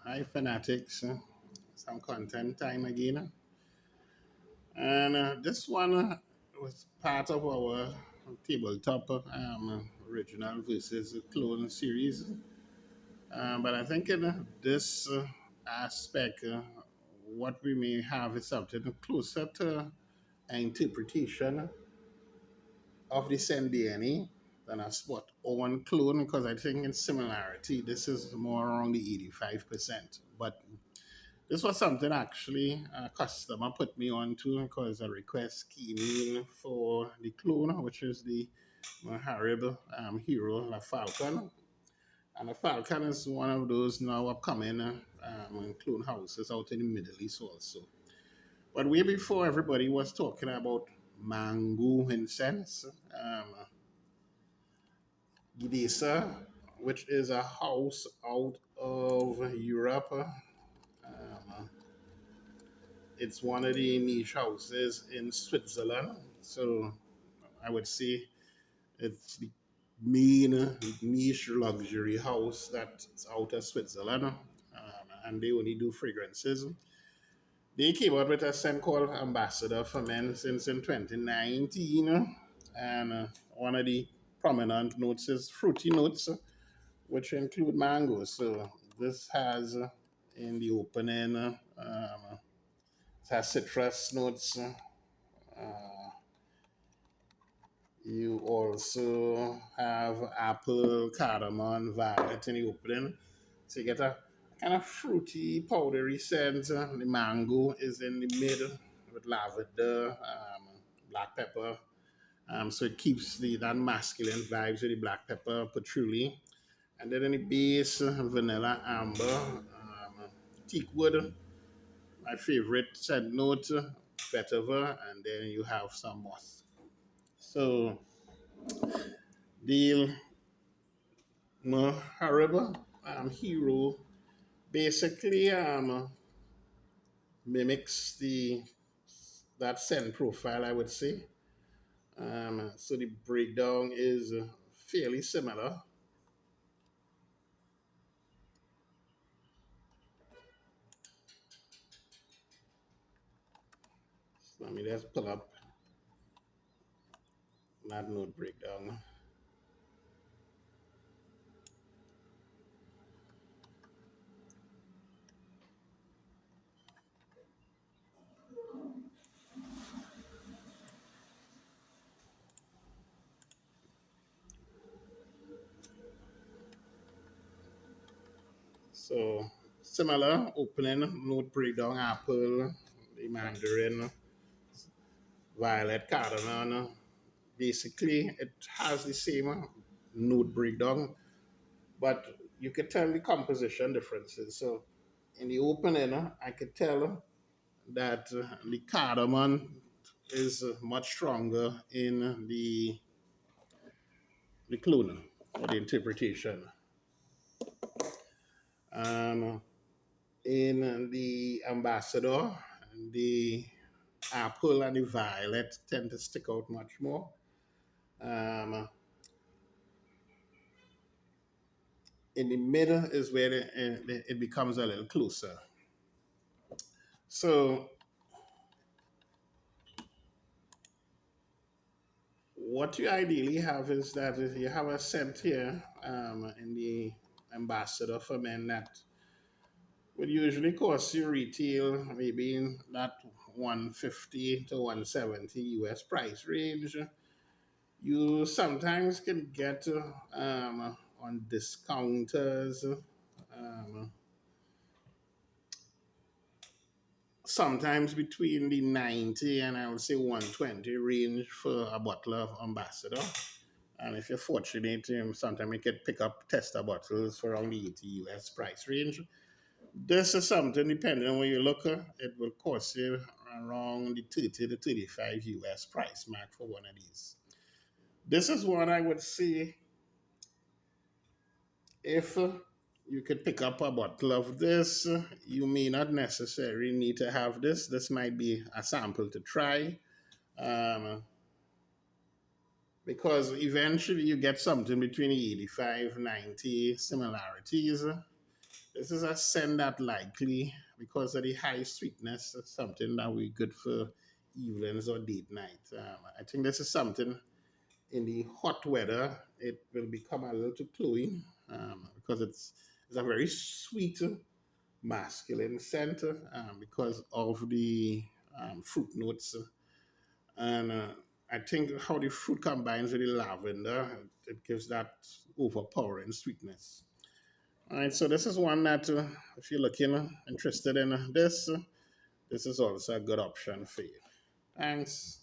Hi, fanatics. Some content time again. And this one was part of our tabletop original versus clone series. But I think in this aspect, what we may have is something closer to an interpretation of the same DNA than a spot on clone, because I think in similarity, this is more around the 85%. But this was something actually a customer put me on to because a request came in for the clone, which is the Muharib hero, the Falcone. And the Falcon is one of those now upcoming clone houses out in the Middle East also. But way before everybody was talking about mango incense, Gisada, which is a house out of Europe. It's one of the niche houses in Switzerland. So I would say it's the main niche luxury house that's out of Switzerland. And they only do fragrances. They came out with a scent called Ambassador for Men since in 2019. And one of the prominent notes is fruity notes, which include mango. So this has in the opening, it has citrus notes. You also have apple, cardamom, violet in the opening. So you get a kind of fruity, powdery scent. The mango is in the middle with lavender, black pepper. So it keeps that masculine vibes with the black pepper, patchouli. And then in the base, vanilla, amber, teak wood, my favorite scent note, vetiver, and then you have some moss. So the Muharib hero basically mimics the that scent profile, I would say. So the breakdown is fairly similar. So let me just pull up that note breakdown. So similar opening note breakdown: apple, the mandarin, violet, cardamom. Basically, it has the same note breakdown, but you could tell the composition differences. So in the opening, I could tell that the cardamom is much stronger in the clone or the interpretation. Um, in the ambassador, the apple and the violet tend to stick out much more. Um, in the middle is where it becomes a little closer. So what you ideally have is that you have a scent here in the ambassador for men that would usually cost you retail maybe in that 150 to 170 US price range. You sometimes can get on discounters, sometimes between the 90 and I would say 120 range for a bottle of Ambassador. And if you're fortunate, sometimes you can pick up tester bottles for around the 80 US price range. This is something, depending on where you look, it will cost you around the 30 to 35 US price mark for one of these. This is what I would say if you could pick up a bottle of this, you may not necessarily need to have this. This might be a sample to try. Um, because eventually you get something between 85, 90 similarities. This is a scent that likely, because of the high sweetness, is something that we good for evenings or date night. I think this is something in the hot weather, it will become a little too cloying because it's a very sweet masculine scent because of the fruit notes. And I think how the fruit combines with the lavender, it gives that overpowering sweetness. All right, so this is one that if you're looking interested in this, this is also a good option for you. Thanks.